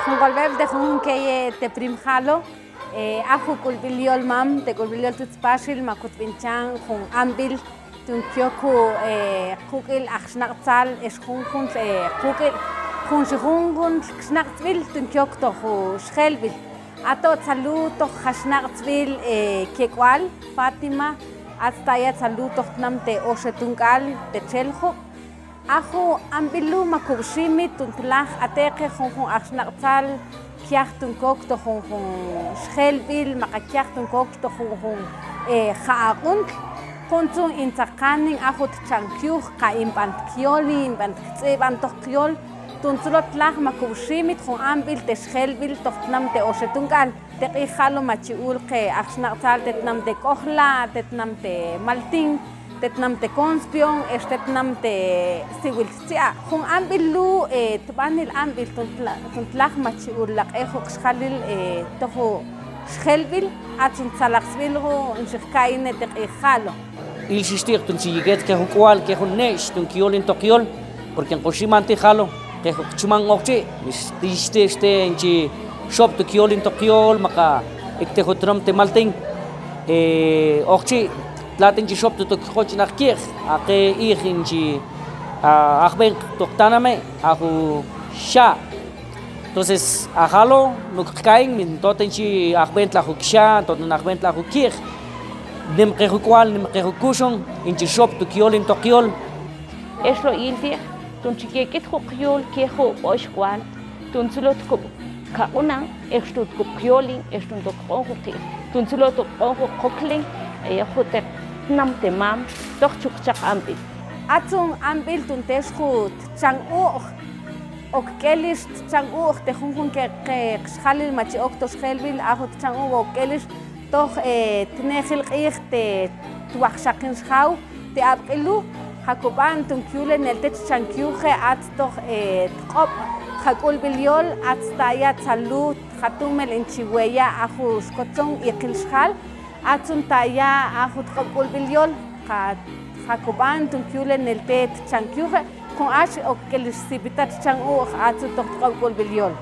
Junkolbeb de jun que te primjalo, ajo culbiliol mam, te culbiliol tutspashil, makut pinchan, jun ambil, tunkyoku, kukil axnaqtzal, es jun kukil, jun shihungun, xnaqtzvil, tunkyok tohu shhelbil. Ato saluto xnaqtzvil, kekwal, Fátima, hasta ya saluto namte Ostuncalco, te cheljo. Ajo ambilu makubshimi tuntlaj ateke jun axnaqtzal kiaj tunkok to jun shhelbil maqakiaj tunkok to jun jaaqunk kuntun intzaqanin ajo tchankyuj qa impantkioli impantktzebantojkiol tuntzulot tlaj makubshimi jun ambil te shhelbil tojtnam te Ostuncalco teqijalo machiul qe axnaqtzal tetnam te kojla tetnam te maltin tetnam te conspion, tetnam te siwiltzia. Jun ambilu tbanil ambil tuntlaj machiulaq ejo xjalil tojo xhelbil atun salaxbilgo nxikaine teqijalo. Ilxixtiq tunchiyiget que jukwal que junnex tunkiol in tokiol porque en qoshimanti jalo que chuman oqchi este enchi shop tokiol in tokiol maka ekte jotram te maltin oqchi Latin chi shop to coach nach kirch, ake ich in chi achben toktaname, aku sha. Entonces, ajalo, no kain, min toten chi achben la huksha, toten achben la hukirch. Nem kehukwal, nem kehukushon, in chi shop to kiol in tokiol. Eslo ilti, tun chikeket hukyol, keho oishkwal, tun sulot kup. Kauna, estut kup kiolin, estun tok onhukti, tun sulot onhukokling, hotek. Nam te mam, toch chukchak ambil. Atun ambil tunteshkut changuch, ok kelish changuch te junjun ke xhalil machi okto xhelbil ajo changuch ok kelish toch tnejil qih te tuaxaqin xhaw te abqilu jakoban tunkyule neltet chankyuje at toch tqop jakul bilyol at staya salut jatumel inchiweya ajo skotzon iqil xhal atun taya ajo tqopul bilyol jakoban tunkyule neltet chankyuje con ash o que les sibitat changu atun tqopul bilyol